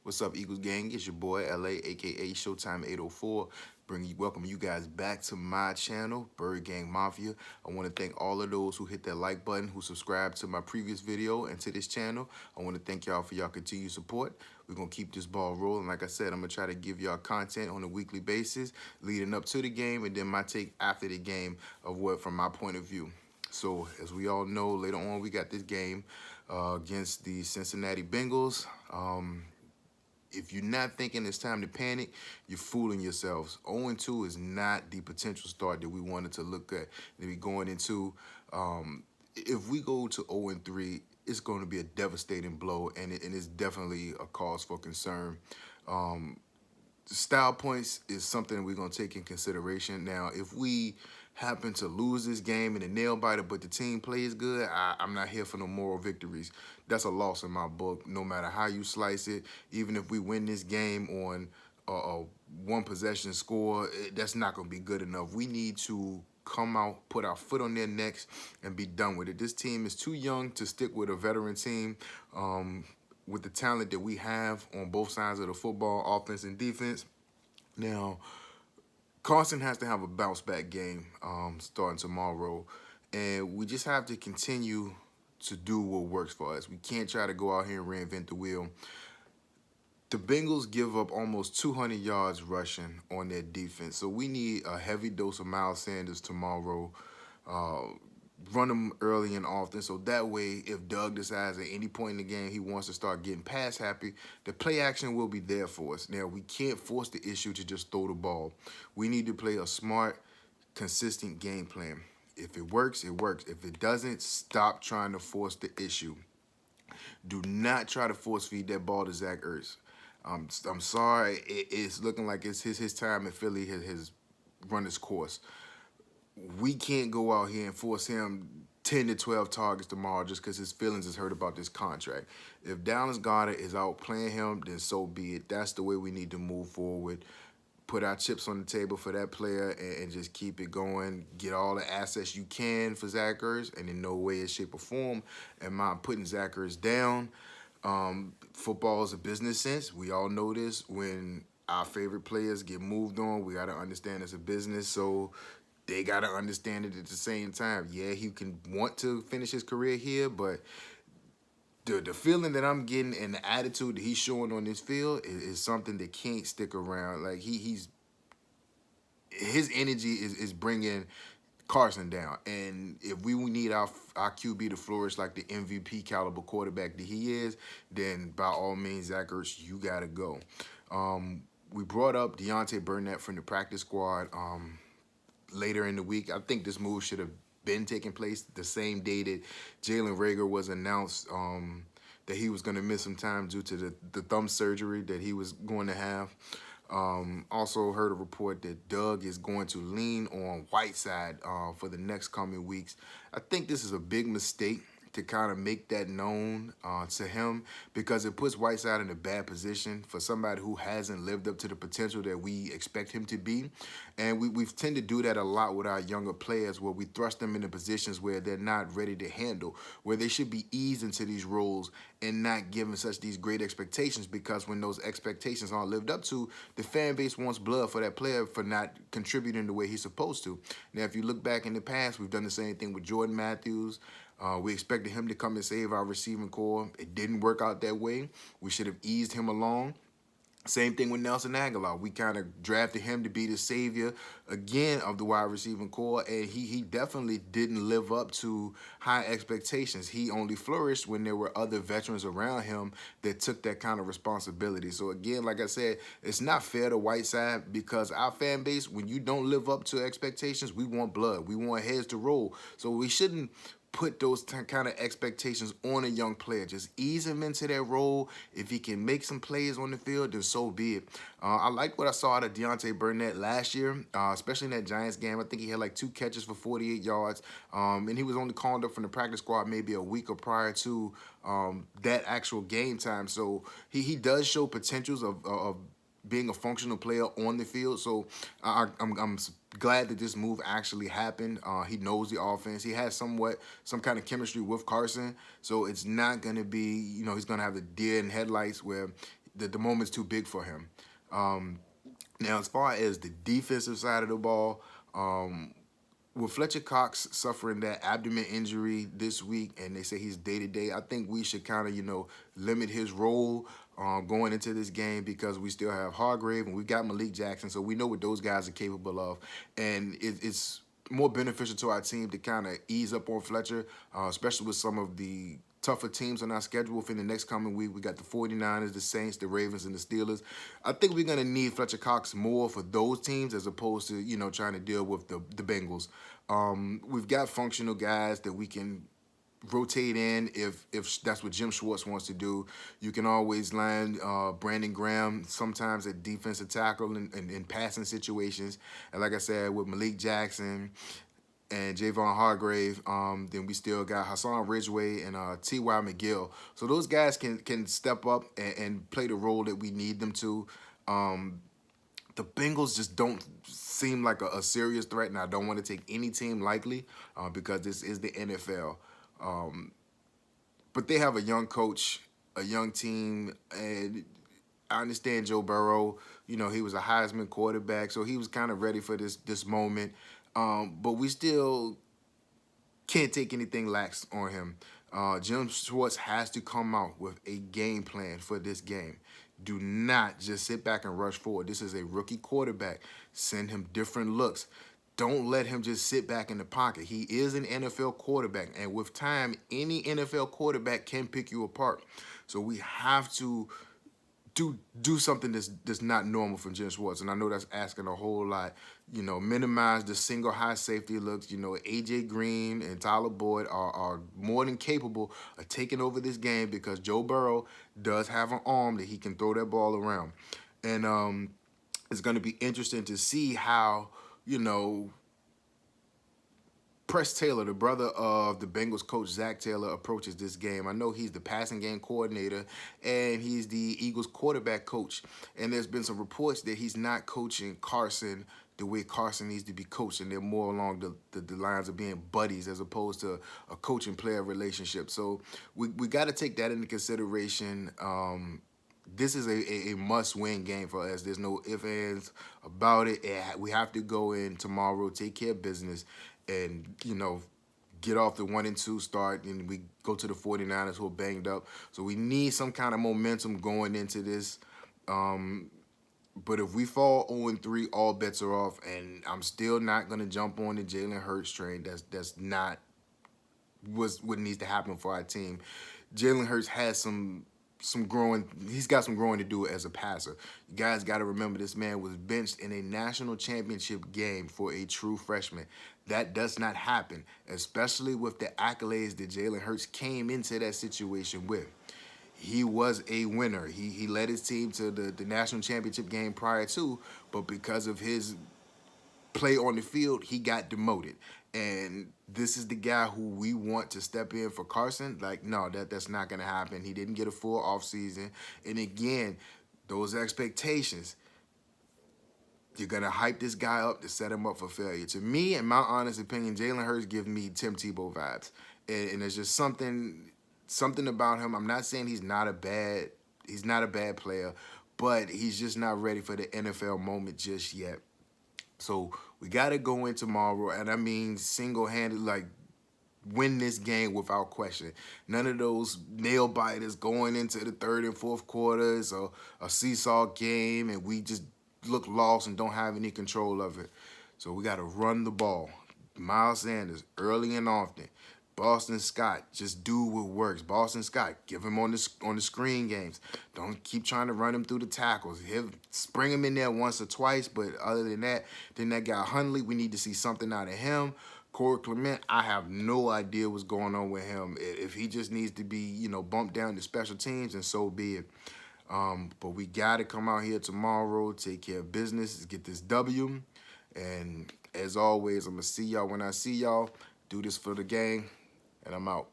What's up, Eagles gang? It's your boy LA, aka Showtime 804. Welcome you guys back to my channel, Bird Gang Mafia. I want to thank all of those who hit that like button, who subscribed to my previous video and to this channel. I want to thank y'all for y'all continued support. We're gonna keep this ball rolling. Like I said, I'm gonna try to give y'all content on a weekly basis, leading up to the game, and then my take after the game of what from my point of view. So as we all know, later on we got this game against the Cincinnati Bengals. If you're not thinking it's time to panic, you're fooling yourselves. 0-2 is not the potential start that we wanted to look at to be going into. If we go to 0-3, it's going to be a devastating blow, and it's definitely a cause for concern. Style points is something we're going to take in consideration. Now, if we happen to lose this game in a nail biter, but the team plays good, I'm not here for no moral victories. That's a loss in my book, no matter how you slice it. Even if we win this game on a one possession score, that's not going to be good enough. We need to come out, put our foot on their necks, and be done with it. This team is too young to stick with a veteran team. With the talent that we have on both sides of the football, offense and defense. Now, Carson has to have a bounce back game starting tomorrow, and we just have to continue to do what works for us. We can't try to go out here and reinvent the wheel. The Bengals give up almost 200 yards rushing on their defense, so we need a heavy dose of Miles Sanders tomorrow. Run them early and often, so that way if Doug decides at any point in the game he wants to start getting pass happy, the play action will be there for us. Now, we can't force the issue to just throw the ball. We need to play a smart, consistent game plan. If it works, it works. If it doesn't, stop trying to force the issue. Do not try to force feed that ball to Zach Ertz. I'm sorry, it's looking like it's his time in Philly has run its course. We can't go out here and force him 10 to 12 targets tomorrow just because his feelings is hurt about this contract. If Dallas Goedert is out playing him, then so be it. That's the way we need to move forward. Put our chips on the table for that player and just keep it going. Get all the assets you can for Zach Ertz, and in no way, shape, or form am I putting Zach Ertz down. Football is a business sense. We all know this. When our favorite players get moved on, we got to understand it's a business. So they got to understand it at the same time. Yeah, he can want to finish his career here, but the feeling that I'm getting and the attitude that he's showing on this field is something that can't stick around. Like his energy is bringing Carson down. And if we need our QB to flourish like the MVP caliber quarterback that he is, then by all means, Zach Ertz, you got to go. We brought up Deontay Burnett from the practice squad later in the week. I think this move should have been taking place the same day that Jalen Reagor was announced that he was going to miss some time due to the thumb surgery that he was going to have. Also heard a report that Doug is going to lean on Whiteside for the next coming weeks. I think this is a big mistake to kind of make that known to him, because it puts Whiteside in a bad position for somebody who hasn't lived up to the potential that we expect him to be. And we tend to do that a lot with our younger players, where we thrust them into positions where they're not ready to handle, where they should be eased into these roles and not given such these great expectations, because when those expectations aren't lived up to, the fan base wants blood for that player for not contributing the way he's supposed to. Now, if you look back in the past, we've done the same thing with Jordan Matthews. We expected him to come and save our receiving core. It didn't work out that way. We should have eased him along. Same thing with Nelson Aguilar. We kind of drafted him to be the savior, again, of the wide receiving core, and he definitely didn't live up to high expectations. He only flourished when there were other veterans around him that took that kind of responsibility. So, again, like I said, it's not fair to Whiteside, because our fan base, when you don't live up to expectations, we want blood. We want heads to roll. So we shouldn't put those kind of expectations on a young player. Just ease him into that role. If he can make some plays on the field, then so be it. I like what I saw out of Deontay Burnett last year, especially in that Giants game. I think he had like 2 catches for 48 yards, and he was only called up from the practice squad maybe a week or prior to that actual game time. So he does show potentials of being a functional player on the field. So I'm glad that this move actually happened. He knows the offense. He has some kind of chemistry with Carson. So it's not going to be, he's going to have the deer in headlights where the moment's too big for him. Um, Now, as far as the defensive side of the ball, with Fletcher Cox suffering that abdomen injury this week, and they say he's day to day, I think we should kind of, limit his role going into this game because we still have Hargrave and we got Malik Jackson, so we know what those guys are capable of, and it's more beneficial to our team to kind of ease up on Fletcher, especially with some of the tougher teams on our schedule within the next coming week. We got the 49ers, the Saints, the Ravens, and the Steelers. I think we're going to need Fletcher Cox more for those teams as opposed to, trying to deal with the Bengals. We've got functional guys that we can rotate in if that's what Jim Schwartz wants to do. You can always line Brandon Graham sometimes at defensive tackle in passing situations. And like I said, with Malik Jackson and Javon Hargrave, then we still got Hassan Ridgeway and T.Y. McGill. So those guys can step up and play the role that we need them to. The Bengals just don't seem like a serious threat, and I don't want to take any team lightly because this is the NFL. But they have a young coach, a young team, and I understand Joe Burrow. He was a Heisman quarterback, so he was kind of ready for this moment. But we still can't take anything lax on him. Jim Schwartz has to come out with a game plan for this game. Do not just sit back and rush forward. This is a rookie quarterback. Send him different looks. Don't let him just sit back in the pocket. He is an NFL quarterback, and with time, any NFL quarterback can pick you apart. So we have to do something that's not normal from Jim Schwartz, and I know that's asking a whole lot. Minimize the single high safety looks. AJ Green and Tyler Boyd are more than capable of taking over this game because Joe Burrow does have an arm that he can throw that ball around, and it's going to be interesting to see how Press Taylor, the brother of the Bengals coach Zach Taylor, approaches this game. I know he's the passing game coordinator and he's the Eagles quarterback coach. And there's been some reports that he's not coaching Carson the way Carson needs to be coached, and they're more along the lines of being buddies as opposed to a coach and player relationship. So we got to take that into consideration. This is a must-win game for us. There's no ifs, ands about it. We have to go in tomorrow, take care of business, and, get off the 1-2 start, and we go to the 49ers who are banged up. So we need some kind of momentum going into this. But if we fall 0-3, all bets are off, and I'm still not going to jump on the Jalen Hurts train. That's not what needs to happen for our team. Jalen Hurts has some growing. He's got some growing to do as a passer. You guys got to remember this man was benched in a national championship game for a true freshman. That does not happen, especially with the accolades that Jalen Hurts came into that situation with. He was a winner. He led his team to the national championship game prior to, but because of his play on the field, he got demoted. And this is the guy who we want to step in for Carson. Like, no, that's not going to happen. He didn't get a full offseason. And again, those expectations, you're going to hype this guy up to set him up for failure. To me, in my honest opinion, Jalen Hurts gives me Tim Tebow vibes. And there's just something about him. I'm not saying he's not a bad player, but he's just not ready for the NFL moment just yet. So we got to go in tomorrow, and I mean single-handed, like, win this game without question. None of those nail biters going into the third and fourth quarters or a seesaw game, and we just look lost and don't have any control of it. So we got to run the ball. Miles Sanders, early and often. Boston Scott, just do what works. Boston Scott, give him on the screen games. Don't keep trying to run him through the tackles. Spring him in there once or twice, but other than that, then that guy Hundley, we need to see something out of him. Corey Clement, I have no idea what's going on with him. If he just needs to be, bumped down to special teams, and so be it. But we got to come out here tomorrow, take care of business, get this W. And as always, I'm going to see y'all when I see y'all. Do this for the gang, and I'm out.